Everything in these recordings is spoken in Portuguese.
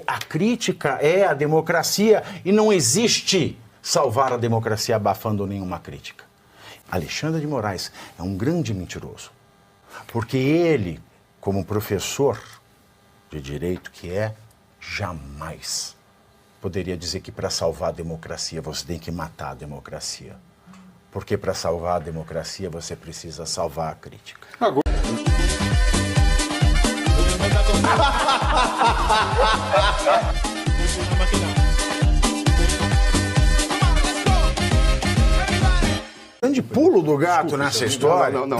A crítica é a democracia e não existe salvar a democracia abafando nenhuma crítica. Alexandre de Moraes é um grande mentiroso, porque ele, como professor de direito que é, jamais poderia dizer que para salvar a democracia você tem que matar a democracia. Porque para salvar a democracia você precisa salvar a crítica. Agora... O grande pulo do gato nessa história... Não,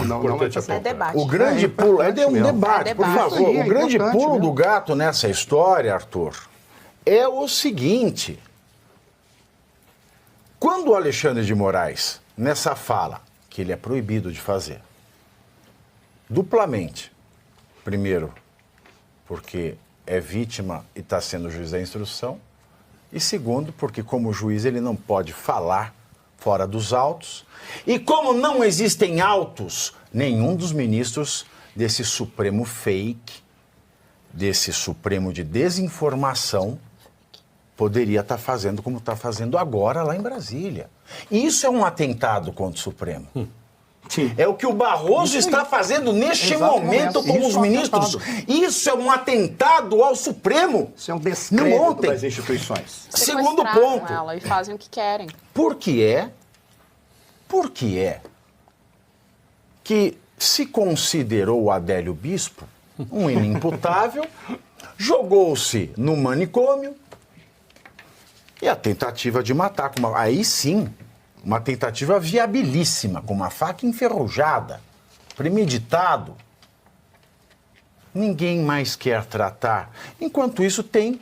é debate. O grande pulo... É um debate, por favor. O grande pulo do gato nessa história, Arthur, é o seguinte. Quando o Alexandre de Moraes, nessa fala, que ele é proibido de fazer, duplamente, primeiro, porque é vítima e está sendo juiz da instrução, e segundo, porque como juiz ele não pode falar fora dos autos, e como não existem autos, nenhum dos ministros desse Supremo fake, desse Supremo de desinformação, poderia estar fazendo como está fazendo agora lá em Brasília. E isso é um atentado contra o Supremo. Sim. É o que o Barroso está fazendo neste momento com os ministros. Isso é um atentado ao Supremo. Isso é um descrédito ontem. das instituições. Segundo ponto. Ela e fazem o que querem. Por que é que se considerou o Adélio Bispo um inimputável, jogou-se no manicômio e a tentativa de matar, aí sim, uma tentativa viabilíssima, com uma faca enferrujada, premeditado. Ninguém mais quer tratar. Enquanto isso, tem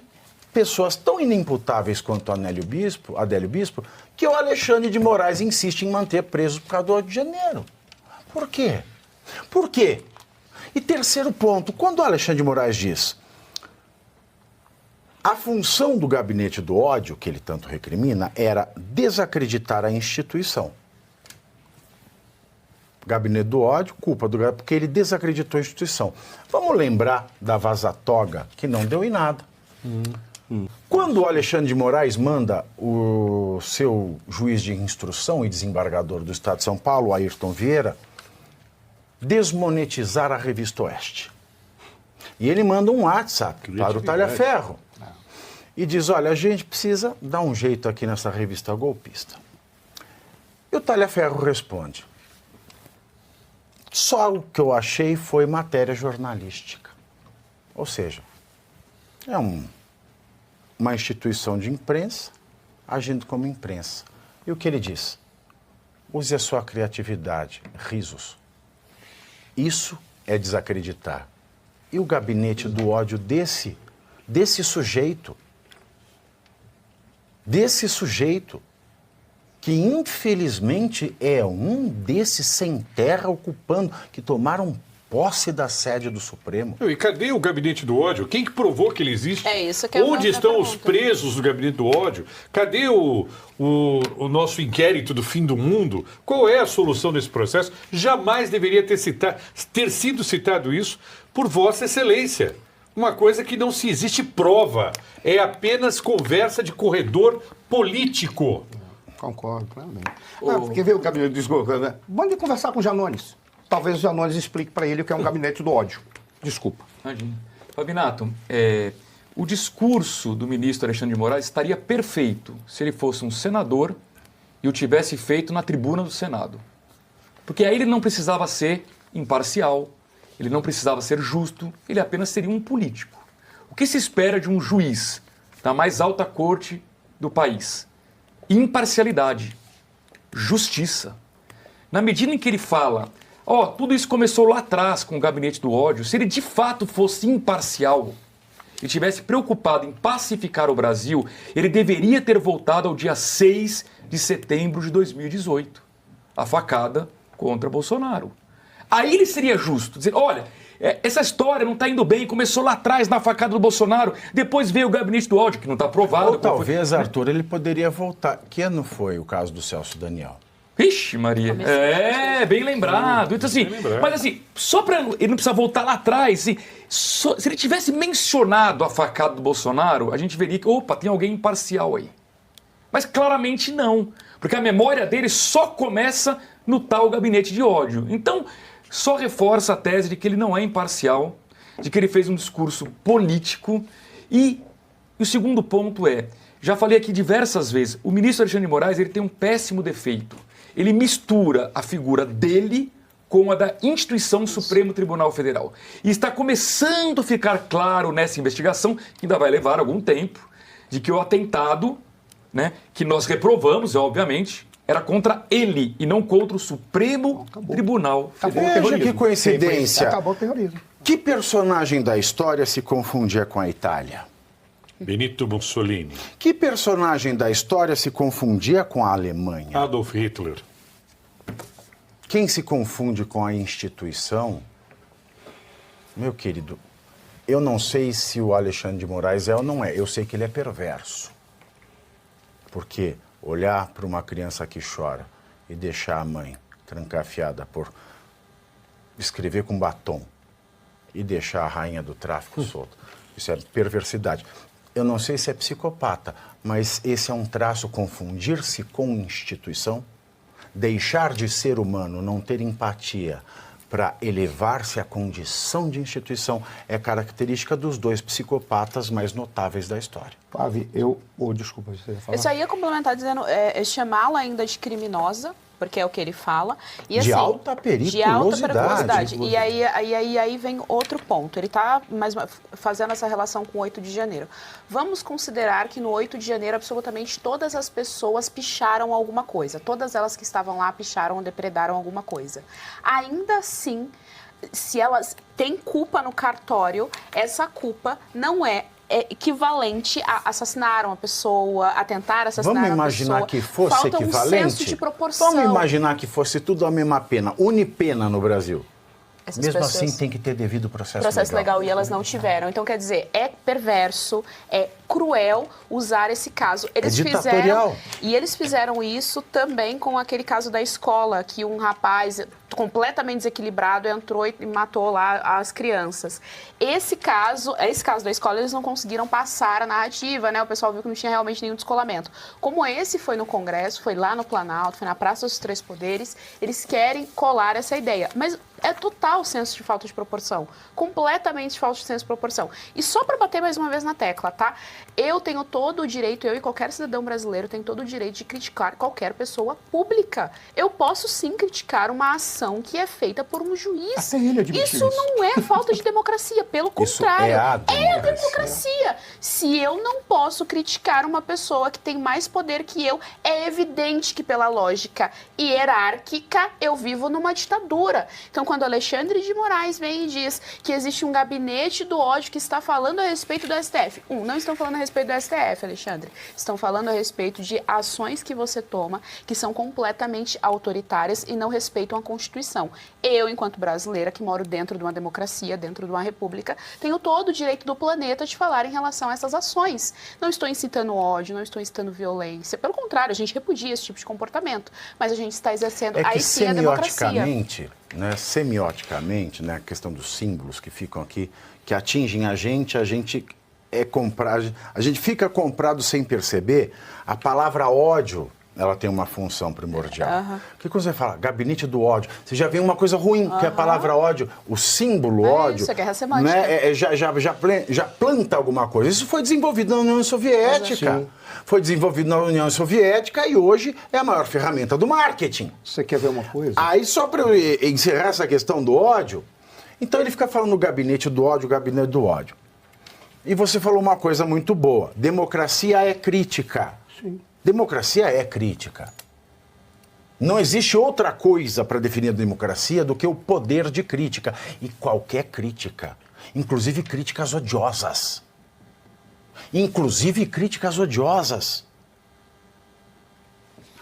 pessoas tão inimputáveis quanto Adélio Bispo, que o Alexandre de Moraes insiste em manter preso por causa do 8 de janeiro. Por quê? Por quê? E terceiro ponto, quando o Alexandre de Moraes diz a função do gabinete do ódio, que ele tanto recrimina, era desacreditar a instituição. Gabinete do ódio, culpa do gabinete, porque ele desacreditou a instituição. Vamos lembrar da vaza-toga, que não deu em nada. Quando o Alexandre de Moraes manda o seu juiz de instrução e desembargador do Estado de São Paulo, Ayrton Vieira, desmonetizar a Revista Oeste. E ele manda um WhatsApp para o Talhaferro. E diz, olha, a gente precisa dar um jeito aqui nessa revista golpista. E o Talhaferro responde, só o que eu achei foi matéria jornalística. Ou seja, é uma instituição de imprensa agindo como imprensa. E o que ele diz? Use a sua criatividade, risos. Isso é desacreditar. E o gabinete do ódio desse sujeito, que infelizmente é um desses sem terra ocupando, que tomaram posse da sede do Supremo. E cadê o gabinete do ódio? Quem que provou que ele existe? É isso que é Onde estão os presos do gabinete do ódio? Cadê o nosso inquérito do fim do mundo? Qual é a solução desse processo? Jamais deveria ter sido citado isso por Vossa Excelência. Uma coisa que não se existe prova. É apenas conversa de corredor político. Concordo, plenamente. Quer ver o gabinete do esgoto, né? Vamos conversar com o Janones. Talvez o Janones explique para ele o que é um gabinete do ódio. Desculpa. Imagina. Fabinato, o discurso do ministro Alexandre de Moraes estaria perfeito se ele fosse um senador e o tivesse feito na tribuna do Senado. Porque aí ele não precisava ser imparcial, ele não precisava ser justo, ele apenas seria um político. O que se espera de um juiz da mais alta corte do país? Imparcialidade, justiça. Na medida em que ele fala, tudo isso começou lá atrás com o gabinete do ódio, se ele de fato fosse imparcial e estivesse preocupado em pacificar o Brasil, ele deveria ter voltado ao dia 6 de setembro de 2018, a facada contra Bolsonaro. Aí ele seria justo, dizer, olha, essa história não está indo bem, começou lá atrás na facada do Bolsonaro, depois veio o gabinete do ódio, que não está aprovado. Ou talvez, Arthur, ele poderia voltar. Que ano foi o caso do Celso Daniel? Vixe, Maria. Bem lembrado. Então, assim, mas assim, só para ele não precisar voltar lá atrás, assim, se ele tivesse mencionado a facada do Bolsonaro, a gente veria que, opa, tem alguém imparcial aí. Mas claramente não, porque a memória dele só começa no tal gabinete de ódio. Então, só reforça a tese de que ele não é imparcial, de que ele fez um discurso político. E o segundo ponto é, já falei aqui diversas vezes, o ministro Alexandre de Moraes ele tem um péssimo defeito. Ele mistura a figura dele com a da instituição do Supremo Tribunal Federal. E está começando a ficar claro nessa investigação, que ainda vai levar algum tempo, de que o atentado, né, que nós reprovamos, obviamente, era contra ele e não contra o Supremo Tribunal Federal. Veja que coincidência. Acabou o terrorismo. Que personagem da história se confundia com a Itália? Benito Mussolini. Que personagem da história se confundia com a Alemanha? Adolf Hitler. Quem se confunde com a instituição? Meu querido, eu não sei se o Alexandre de Moraes é ou não é. Eu sei que ele é perverso. Porque olhar para uma criança que chora e deixar a mãe trancafiada por escrever com batom e deixar a rainha do tráfico solta, isso é perversidade. Eu não sei se é psicopata, mas esse é um traço, confundir-se com instituição, deixar de ser humano, não ter empatia para elevar-se à condição de instituição, é característica dos dois psicopatas mais notáveis da história. Flávio, desculpa, você ia falar? Eu só ia complementar dizendo, chamá-la ainda de criminosa, porque é o que ele fala. E, De assim, alta periculosidade. De alta periculosidade. E aí vem outro ponto. Ele está fazendo essa relação com o 8 de janeiro. Vamos considerar que no 8 de janeiro absolutamente todas as pessoas picharam alguma coisa. Todas elas que estavam lá picharam ou depredaram alguma coisa. Ainda assim, se elas têm culpa no cartório, essa culpa não é equivalente a assassinar uma pessoa, a tentar assassinar uma pessoa. Vamos imaginar que fosse Falta equivalente? Um senso de proporção. Vamos imaginar que fosse tudo a mesma pena, unipena no Brasil. Essas Mesmo pessoas... assim tem que ter devido processo legal. E elas não tiveram. Então, quer dizer, é perverso, é cruel usar esse caso. Eles ditatorial. E eles fizeram isso também com aquele caso da escola, que um rapaz completamente desequilibrado entrou e matou lá as crianças. Esse caso da escola, eles não conseguiram passar a narrativa, né? O pessoal viu que não tinha realmente nenhum descolamento. Como esse foi no Congresso, foi lá no Planalto, foi na Praça dos Três Poderes, eles querem colar essa ideia. Mas é total senso de falta de proporção. Completamente falta de senso de proporção. E só para bater mais uma vez na tecla, tá? Eu tenho todo o direito, eu e qualquer cidadão brasileiro tem todo o direito de criticar qualquer pessoa pública. Eu posso sim criticar uma ação que é feita por um juiz. Até ele admitiu isso não é falta de democracia, pelo contrário. É a democracia. Se eu não posso criticar uma pessoa que tem mais poder que eu, é evidente que pela lógica hierárquica eu vivo numa ditadura. Então, quando Alexandre de Moraes vem e diz que existe um gabinete do ódio que está falando a respeito do STF. Não estão falando a respeito do STF, Alexandre. Estão falando a respeito de ações que você toma que são completamente autoritárias e não respeitam a Constituição. Eu, enquanto brasileira, que moro dentro de uma democracia, dentro de uma república, tenho todo o direito do planeta de falar em relação a essas ações. Não estou incitando ódio, não estou incitando violência. Pelo contrário, a gente repudia esse tipo de comportamento. Mas a gente está exercendo aí sim a democracia. Semioticamente, né, a questão dos símbolos que ficam aqui, que atingem a gente é comprado, a gente fica comprado sem perceber. A palavra ódio, ela tem uma função primordial. O que você fala? Gabinete do ódio. Você já vê uma coisa ruim, que é a palavra ódio, o símbolo ódio. Isso, é guerra semântica. Né, já planta alguma coisa. Isso foi desenvolvido na União Soviética. Foi desenvolvido na União Soviética e hoje é a maior ferramenta do marketing. Você quer ver uma coisa? Aí, só para eu encerrar essa questão do ódio, então ele fica falando gabinete do ódio, gabinete do ódio. E você falou uma coisa muito boa. Democracia é crítica. Sim. Democracia é crítica. Não existe outra coisa para definir a democracia do que o poder de crítica. E qualquer crítica, inclusive críticas odiosas. Inclusive críticas odiosas.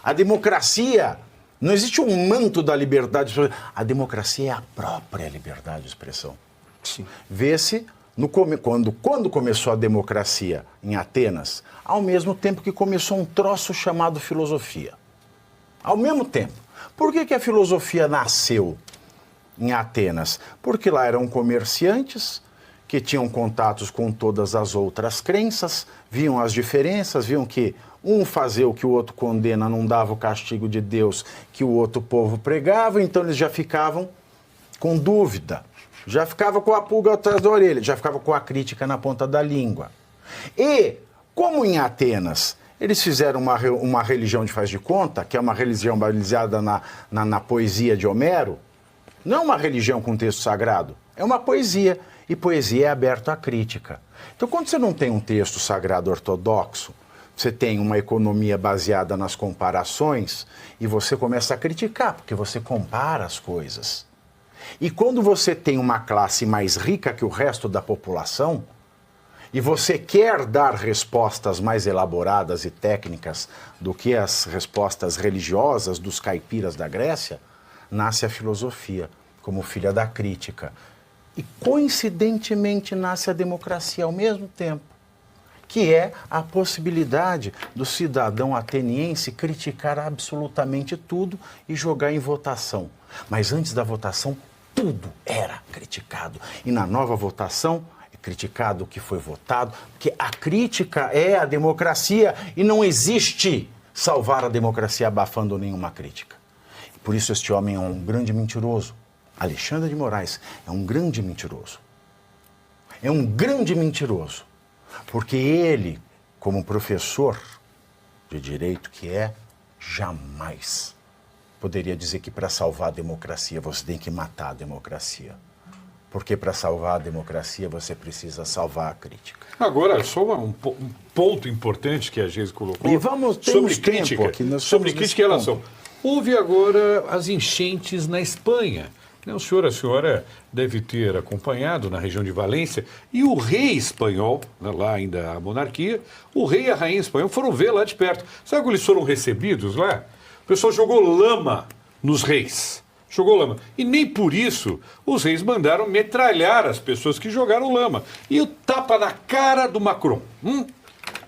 A democracia, não existe um manto da liberdade de expressão. A democracia é a própria liberdade de expressão. Sim. Vê-se quando começou a democracia em Atenas, ao mesmo tempo que começou um troço chamado filosofia. Ao mesmo tempo. Por que a filosofia nasceu em Atenas? Porque lá eram comerciantes que tinham contatos com todas as outras crenças, viam as diferenças, viam que um fazia o que o outro condena, não dava o castigo de Deus que o outro povo pregava, então eles já ficavam com dúvida, já ficava com a pulga atrás da orelha, já ficava com a crítica na ponta da língua. E, como em Atenas, eles fizeram uma religião de faz de conta, que é uma religião baseada na poesia de Homero, não uma religião com texto sagrado, é uma poesia. E poesia é aberta à crítica. Então, quando você não tem um texto sagrado ortodoxo, você tem uma economia baseada nas comparações e você começa a criticar, porque você compara as coisas. E quando você tem uma classe mais rica que o resto da população, e você quer dar respostas mais elaboradas e técnicas do que as respostas religiosas dos caipiras da Grécia, nasce a filosofia como filha da crítica. E, coincidentemente, nasce a democracia ao mesmo tempo, que é a possibilidade do cidadão ateniense criticar absolutamente tudo e jogar em votação. Mas antes da votação, tudo era criticado. E na nova votação, é criticado o que foi votado, porque a crítica é a democracia e não existe salvar a democracia abafando nenhuma crítica. E por isso este homem é um grande mentiroso. Alexandre de Moraes é um grande mentiroso. É um grande mentiroso. Porque ele, como professor de direito que é, jamais poderia dizer que para salvar a democracia você tem que matar a democracia. Porque para salvar a democracia você precisa salvar a crítica. Agora, só um ponto importante que a Geise colocou E vamos ter sobre uns tempo crítica, aqui, nós sobre estamos crítica e nesse relação. Houve agora as enchentes na Espanha. O senhor, a senhora deve ter acompanhado na região de Valência, e o rei espanhol, lá ainda a monarquia, o rei e a rainha espanhol foram ver lá de perto. Sabe como eles foram recebidos lá? O pessoal jogou lama nos reis. Jogou lama. E nem por isso os reis mandaram metralhar as pessoas que jogaram lama. E o tapa na cara do Macron. O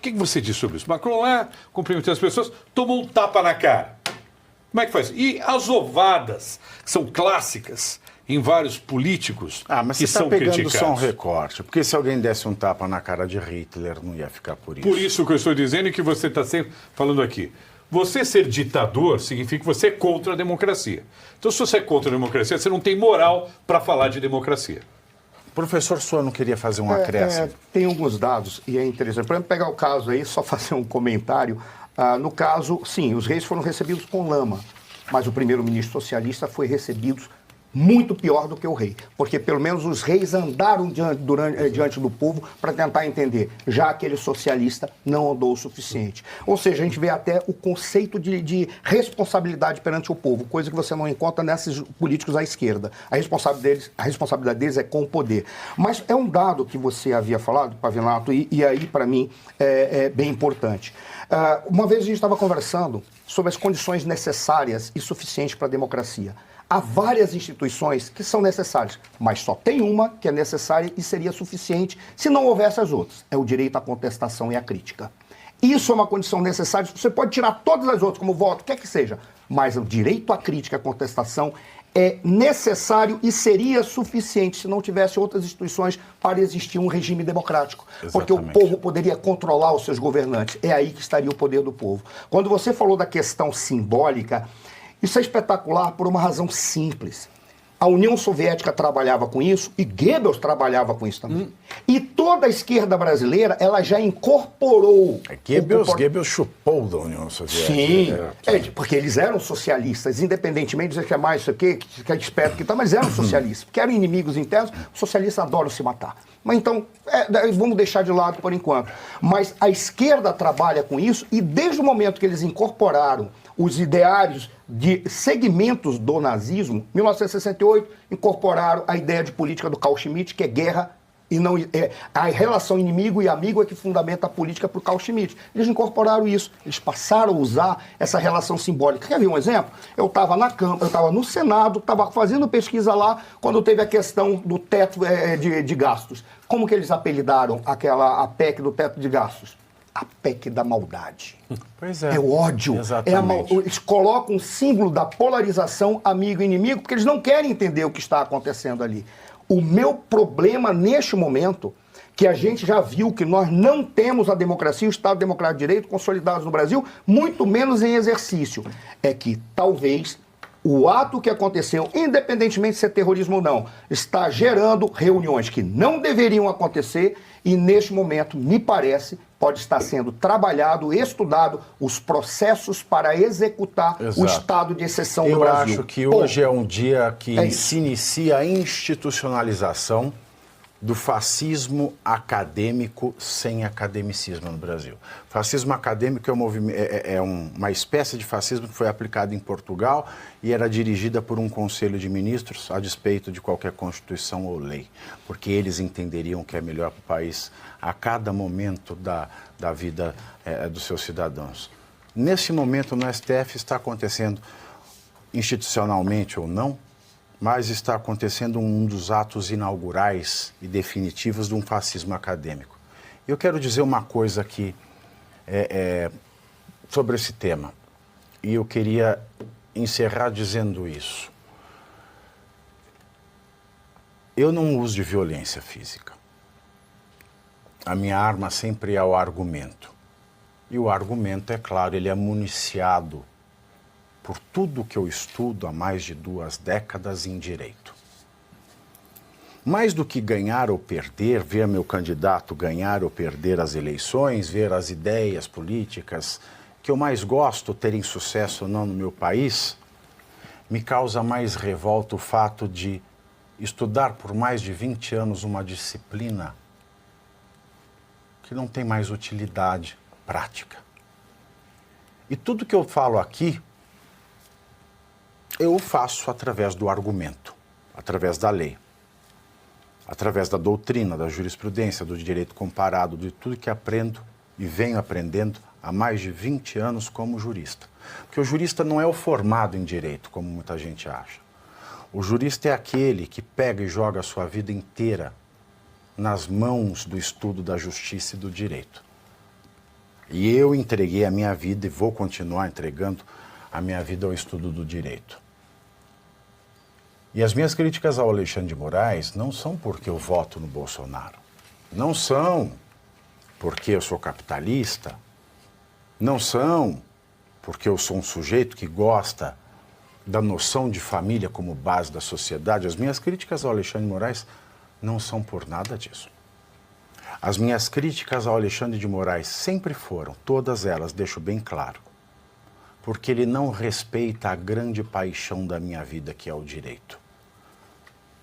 que você diz sobre isso? Macron lá, cumprimentando as pessoas, tomou um tapa na cara. Como é que faz? E as ovadas, que são clássicas em vários políticos mas que você está são pegando criticados. só um recorte. Porque se alguém desse um tapa na cara de Hitler, não ia ficar por isso. Por isso que eu estou dizendo e que você está sempre falando aqui. Você ser ditador significa que você é contra a democracia. Então, se você é contra a democracia, você não tem moral para falar de democracia. Professor Soa não queria fazer um acréscimo? Tem alguns dados e é interessante. Por exemplo, pegar o caso aí, só fazer um comentário. No caso, sim, os reis foram recebidos com lama, mas o primeiro-ministro socialista foi recebido muito pior do que o rei, porque pelo menos os reis andaram diante do povo para tentar entender, já aquele socialista não andou o suficiente. Ou seja, a gente vê até o conceito de responsabilidade perante o povo, coisa que você não encontra nesses políticos à esquerda. A responsabilidade deles é com o poder. Mas é um dado que você havia falado, Pavinato, e aí, para mim, é bem importante. Uma vez a gente estava conversando sobre as condições necessárias e suficientes para a democracia. Há várias instituições que são necessárias, mas só tem uma que é necessária e seria suficiente se não houvesse as outras. É o direito à contestação e à crítica. Isso é uma condição necessária. Você pode tirar todas as outras, como voto, quer que seja, mas o direito à crítica e à contestação é necessário e seria suficiente se não tivesse outras instituições para existir um regime democrático. Exatamente. Porque o povo poderia controlar os seus governantes. É aí que estaria o poder do povo. Quando você falou da questão simbólica, isso é espetacular por uma razão simples. A União Soviética trabalhava com isso e Goebbels trabalhava com isso também. E toda a esquerda brasileira, ela já incorporou... Goebbels chupou da União Soviética. Sim, porque eles eram socialistas, independentemente de dizer que é mais isso aqui, que é esperto que tá, mas eram socialistas. Porque eram inimigos internos, os socialistas adoram se matar. Mas então, vamos deixar de lado por enquanto. Mas a esquerda trabalha com isso e desde o momento que eles incorporaram os ideários de segmentos do nazismo, em 1968, incorporaram a ideia de política do Carl Schmitt, que é guerra, e não a relação inimigo e amigo é que fundamenta a política para o Carl Schmitt. Eles incorporaram isso, eles passaram a usar essa relação simbólica. Quer ver um exemplo? Eu estava na Câmara, eu estava no Senado, estava fazendo pesquisa lá, quando teve a questão do teto de gastos. Como que eles apelidaram a PEC do teto de gastos? a PEC da maldade. Pois é. É o ódio. Exatamente. Eles colocam um símbolo da polarização amigo e inimigo, porque eles não querem entender o que está acontecendo ali. O meu problema neste momento, que a gente já viu que nós não temos a democracia, o Estado Democrático de Direito consolidados no Brasil, muito menos em exercício, é que talvez o ato que aconteceu, independentemente de ser terrorismo ou não, está gerando reuniões que não deveriam acontecer e, neste momento, me parece, pode estar sendo trabalhado, estudado os processos para executar o estado de exceção no Brasil. Eu acho que hoje é um dia que isso. se inicia a institucionalização do fascismo acadêmico sem academicismo no Brasil. Fascismo acadêmico é uma espécie de fascismo que foi aplicado em Portugal e era dirigida por um conselho de ministros a despeito de qualquer constituição ou lei, porque eles entenderiam que é melhor para o país a cada momento da vida dos seus cidadãos. Nesse momento no STF está acontecendo, institucionalmente ou não, mas está acontecendo um dos atos inaugurais e definitivos de um fascismo acadêmico. Eu quero dizer uma coisa aqui sobre esse tema, e eu queria encerrar dizendo isso. Eu não uso de violência física. A minha arma sempre é o argumento. E o argumento, é claro, ele é municiado por tudo que eu estudo há mais de 2 décadas em direito. Mais do que ganhar ou perder, ver meu candidato ganhar ou perder as eleições, ver as ideias políticas que eu mais gosto terem sucesso ou não no meu país, me causa mais revolta o fato de estudar por mais de 20 anos uma disciplina que não tem mais utilidade prática. E tudo que eu falo aqui, eu faço através do argumento, através da lei, através da doutrina, da jurisprudência, do direito comparado, de tudo que aprendo e venho aprendendo há mais de 20 anos como jurista. Porque o jurista não é o formado em direito, como muita gente acha. O jurista é aquele que pega e joga a sua vida inteira nas mãos do estudo da justiça e do direito. E eu entreguei a minha vida e vou continuar entregando a minha vida ao estudo do direito. E as minhas críticas ao Alexandre de Moraes não são porque eu voto no Bolsonaro. Não são porque eu sou capitalista. Não são porque eu sou um sujeito que gosta da noção de família como base da sociedade. As minhas críticas ao Alexandre de Moraes não são por nada disso. As minhas críticas ao Alexandre de Moraes sempre foram, todas elas, deixo bem claro, porque ele não respeita a grande paixão da minha vida, que é o direito.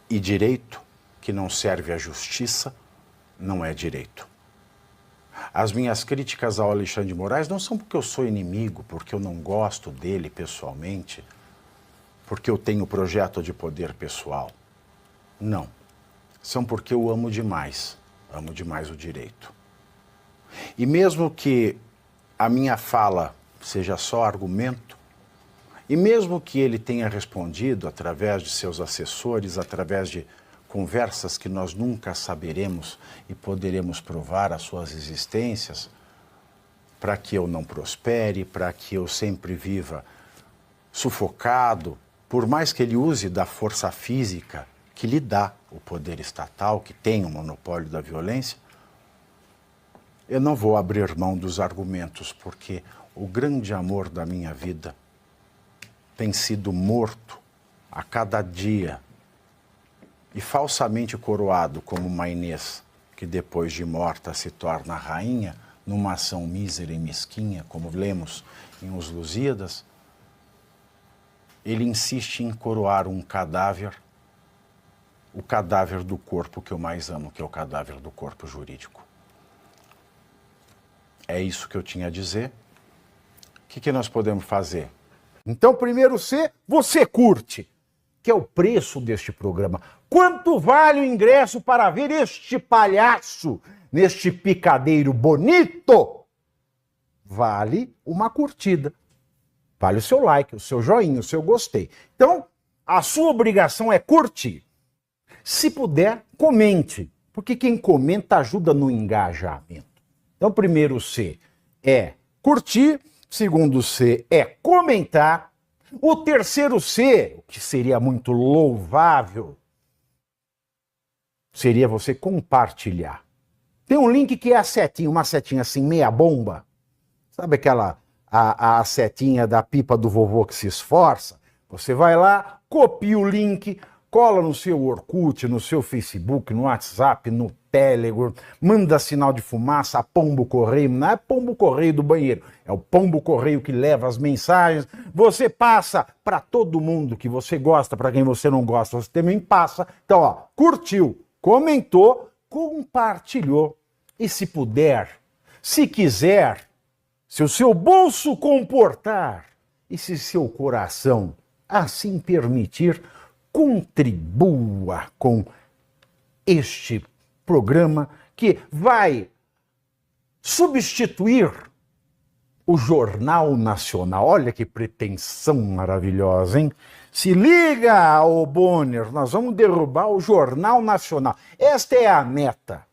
E direito que não serve à justiça não é direito. As minhas críticas ao Alexandre de Moraes não são porque eu sou inimigo, porque eu não gosto dele pessoalmente, porque eu tenho projeto de poder pessoal. Não. São porque eu amo demais o direito. E mesmo que a minha fala seja só argumento, e mesmo que ele tenha respondido através de seus assessores, através de conversas que nós nunca saberemos e poderemos provar as suas existências, para que eu não prospere, para que eu sempre viva sufocado, por mais que ele use da força física que lhe dá o poder estatal, que tem o monopólio da violência, eu não vou abrir mão dos argumentos, porque o grande amor da minha vida tem sido morto a cada dia e falsamente coroado como uma Inês, que depois de morta se torna rainha, numa ação mísera e mesquinha, como lemos em Os Lusíadas. Ele insiste em coroar um cadáver, o cadáver do corpo que eu mais amo, que é o cadáver do corpo jurídico. É isso que eu tinha a dizer. O que nós podemos fazer? Então, primeiro C, você curte, que é o preço deste programa. Quanto vale o ingresso para ver este palhaço neste picadeiro bonito? Vale uma curtida. Vale o seu like, o seu joinha, o seu gostei. Então, a sua obrigação é curtir. Se puder, comente, porque quem comenta ajuda no engajamento. Então, primeiro C é curtir, segundo C é comentar, o terceiro C, o que seria muito louvável, seria você compartilhar. Tem um link que é a setinha, uma setinha assim, meia bomba. Sabe aquela, a setinha da pipa do vovô que se esforça? Você vai lá, copia o link, cola no seu Orkut, no seu Facebook, no WhatsApp, no Telegram, manda sinal de fumaça, pombo correio, não é pombo correio do banheiro, é o pombo correio que leva as mensagens, você passa para todo mundo que você gosta, para quem você não gosta, você também passa. Então, ó, curtiu, comentou, compartilhou. E se puder, se quiser, se o seu bolso comportar e se seu coração assim permitir, contribua com este programa que vai substituir o Jornal Nacional. Olha que pretensão maravilhosa, hein? Se liga, ô Bonner, nós vamos derrubar o Jornal Nacional. Esta é a meta.